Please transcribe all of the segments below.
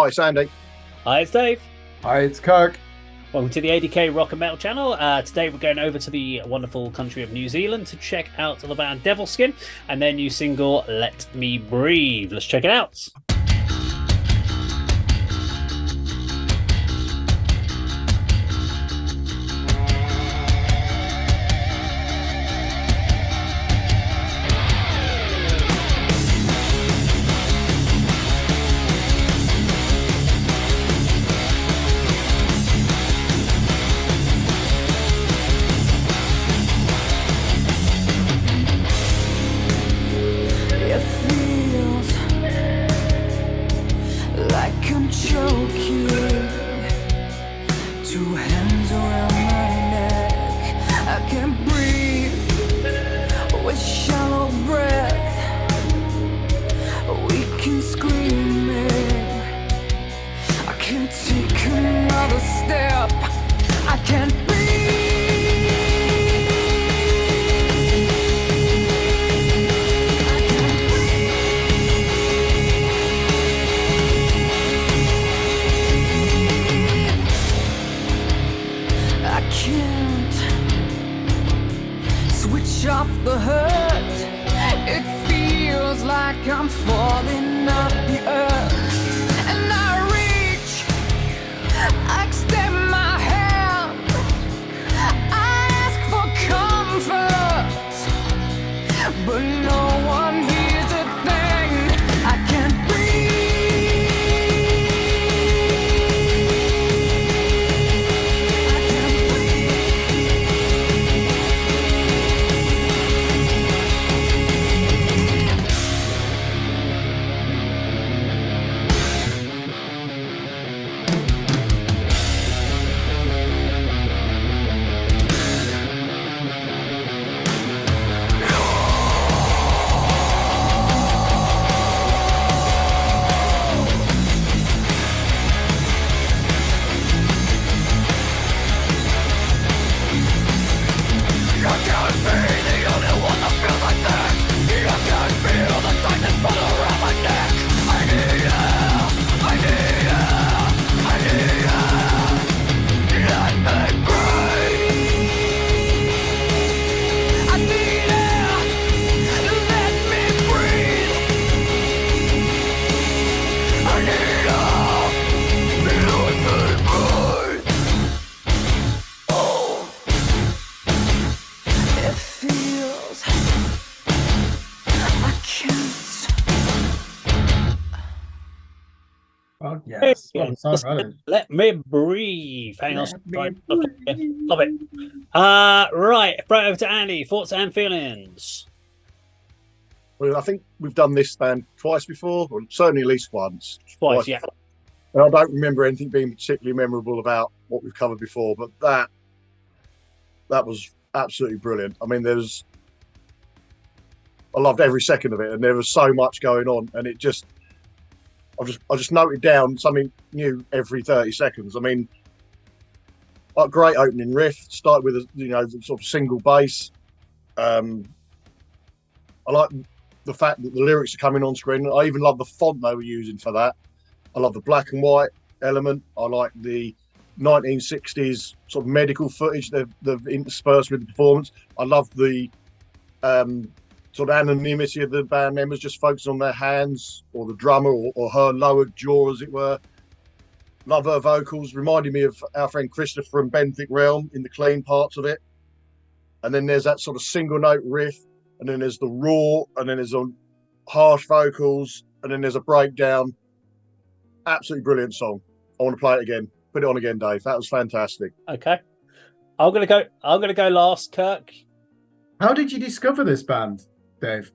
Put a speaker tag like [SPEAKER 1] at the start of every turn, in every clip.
[SPEAKER 1] Hi, it's Andy.
[SPEAKER 2] Hi, it's Dave.
[SPEAKER 3] Hi, it's Kirk.
[SPEAKER 2] Welcome to the A.D.K Rock and Metal channel. Today we're going over to the wonderful country of New Zealand to check out the band Devilskin and their new single, Let Me Breathe. Let's check it out.
[SPEAKER 4] Choking, two hands around my neck. I can't breathe with shallow breath. We can scream it. I can't take another step. I can't breathe. Off the hurt, it feels like I'm falling off the earth, and I reach, I extend my hand, I ask for comfort, but no one hears a thing. I can't breathe.
[SPEAKER 3] Oh, yes.
[SPEAKER 2] Hey,
[SPEAKER 3] What a song.
[SPEAKER 2] Let Me Breathe. Hang on.
[SPEAKER 3] Let me
[SPEAKER 2] Love it. Right over to Andy. Thoughts and feelings.
[SPEAKER 1] Well, I think we've done this band twice before, or certainly at least once.
[SPEAKER 2] Twice, yeah.
[SPEAKER 1] And I don't remember anything being particularly memorable about what we've covered before, but that was absolutely brilliant. I mean, I loved every second of it, and there was so much going on, and I just noted down something new every 30 seconds. I mean, a great opening riff, started with a sort of single bass. I like the fact that the lyrics are coming on screen. I even love the font they were using for that. I love the black and white element. I like the 1960s sort of medical footage they've interspersed with the performance. I love the sort of anonymity of the band members, just focusing on their hands or the drummer or her lowered jaw, as it were. Love her vocals, reminding me of our friend Christopher from Benthic Realm in the clean parts of it. And then there's that sort of single note riff, and then there's the raw, and then there's harsh vocals, and then there's a breakdown. Absolutely brilliant song. I want to play it again. Put it on again, Dave. That was fantastic.
[SPEAKER 2] Okay. I'm gonna go last, Kirk.
[SPEAKER 3] How did you discover this band, Dave?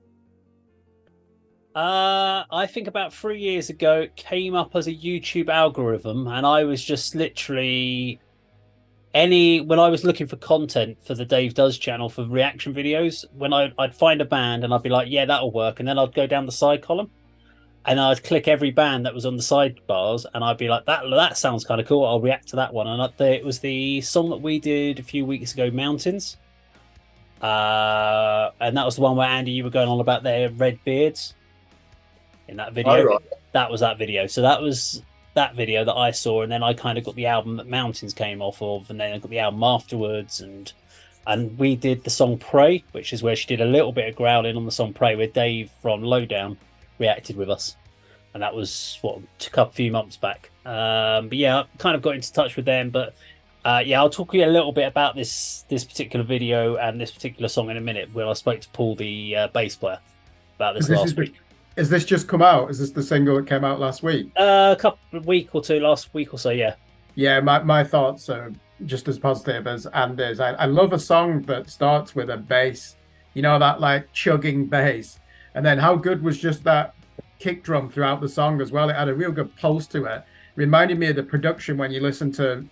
[SPEAKER 2] I think about 3 years ago it came up as a YouTube algorithm, and I was just literally when I was looking for content for the Dave Does channel for reaction videos, when I'd find a band and I'd be like, yeah, that'll work, and then I'd go down the side column and I'd click every band that was on the sidebars, and I'd be like, that sounds kind of cool. I'll react to that one. And it was the song that we did a few weeks ago, Mountains. And that was the one where Andy, you were going on about their red beards in that video.
[SPEAKER 1] Oh, right.
[SPEAKER 2] That was that video. So that was that video that I saw, and then I kind of got the album that Mountains came off of, and then I got the album afterwards, and we did the song Pray, which is where she did a little bit of growling on the song Pray, where Dave from Lowdown reacted with us, and that was a few months back. But yeah, I kind of got into touch with them, but yeah, I'll talk to you a little bit about this particular video and this particular song in a minute, when I spoke to Paul, the bass player, about this last week.
[SPEAKER 3] Is this just come out? Is this the single that came out last week?
[SPEAKER 2] A couple of week or two, last week or so, yeah.
[SPEAKER 3] Yeah, my thoughts are just as positive as Andy's. I love a song that starts with a bass, you know, that like chugging bass. And then how good was just that kick drum throughout the song as well? It had a real good pulse to it. Reminded me of the production when you listen to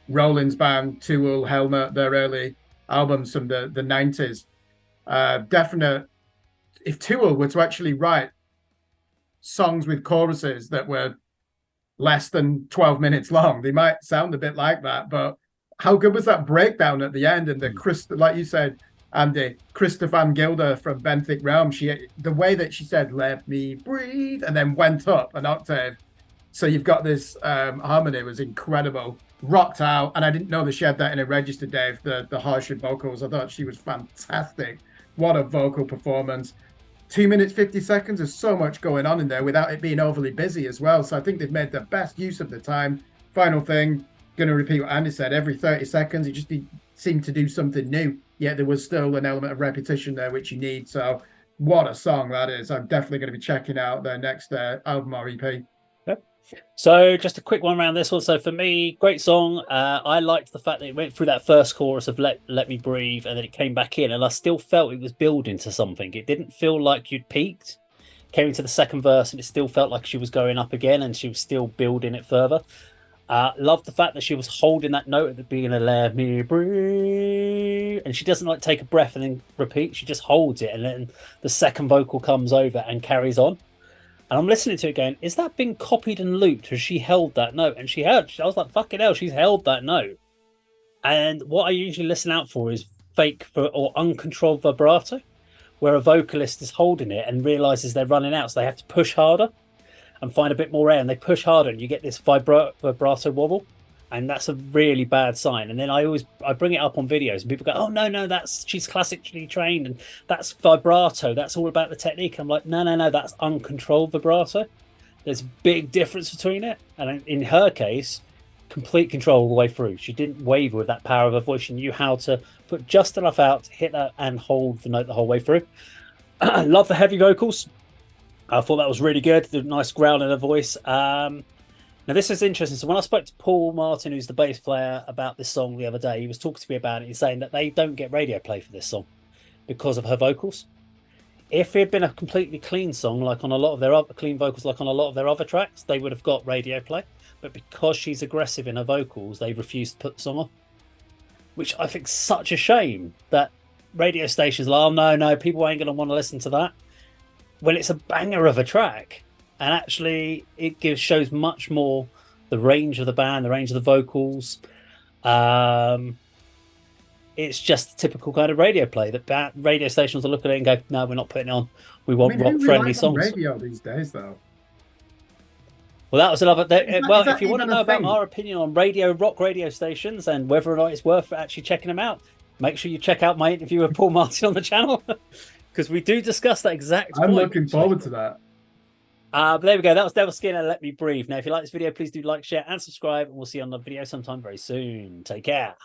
[SPEAKER 3] Rollins band, Tool, Helmet, their early albums from the 90s. Definite. If Tool were to actually write songs with choruses that were less than 12 minutes long, they might sound a bit like that. But how good was that breakdown at the end? And like you said, Andy, Krista Van Gilder from Benthic Realm, the way that she said, "Let me breathe," and then went up an octave. So you've got this harmony was incredible, rocked out. And I didn't know that she had that in a register, Dave, the harsher vocals. I thought she was fantastic. What a vocal performance. 2 minutes, 50 seconds. There's so much going on in there without it being overly busy as well. So I think they've made the best use of the time. Final thing, going to repeat what Andy said. Every 30 seconds, it just seemed to do something new. Yet there was still an element of repetition there, which you need. So what a song that is. I'm definitely going to be checking out their next album or EP.
[SPEAKER 2] So just a quick one around this one. So for me, great song. I liked the fact that it went through that first chorus of let me breathe, and then it came back in, and I still felt it was building to something. It didn't feel like you'd peaked. Came into the second verse and it still felt like she was going up again, and she was still building it further. Loved the fact that she was holding that note at the beginning of let me breathe, and she doesn't like take a breath and then repeat. She just holds it, and then the second vocal comes over and carries on. And I'm listening to it going, is that been copied and looped? Has she held that note? And I was like, fucking hell, she's held that note. And what I usually listen out for is fake or uncontrolled vibrato, where a vocalist is holding it and realizes they're running out, so they have to push harder and find a bit more air, and they push harder, and you get this vibrato wobble. And that's a really bad sign. And then I bring it up on videos, and people go, "Oh no, she's classically trained, and that's vibrato. That's all about the technique." I'm like, no, that's uncontrolled vibrato. There's a big difference between it. And in her case, complete control all the way through. She didn't waver with that power of her voice. She knew how to put just enough out to hit that and hold the note the whole way through. Love the heavy vocals. I thought that was really good. The nice growl in her voice. Now, this is interesting. So when I spoke to Paul Martin, who's the bass player, about this song the other day, he was talking to me about it. He's saying that they don't get radio play for this song because of her vocals. If it had been a completely clean song, like on a lot of their other clean vocals, like on a lot of their other tracks, they would have got radio play. But because she's aggressive in her vocals, they refused to put the song on, which I think is such a shame that radio stations are like, oh, no, people ain't going to want to listen to that. When it's a banger of a track. And actually, it shows much more the range of the band, the range of the vocals. It's just typical kind of radio play that radio stations will look at it and go, "No, we're not putting it on. We want rock-friendly songs."
[SPEAKER 3] Radio these days, though.
[SPEAKER 2] Well, that was another. If you want to know about our opinion on rock radio stations, and whether or not it's worth actually checking them out, make sure you check out my interview with Paul Martin on the channel, because we do discuss that exact point.
[SPEAKER 3] I'm looking forward to that.
[SPEAKER 2] But there we go. That was Devilskin and Let Me Breathe. Now, if you like this video, please do like, share, and subscribe. And we'll see you on the video sometime very soon. Take care.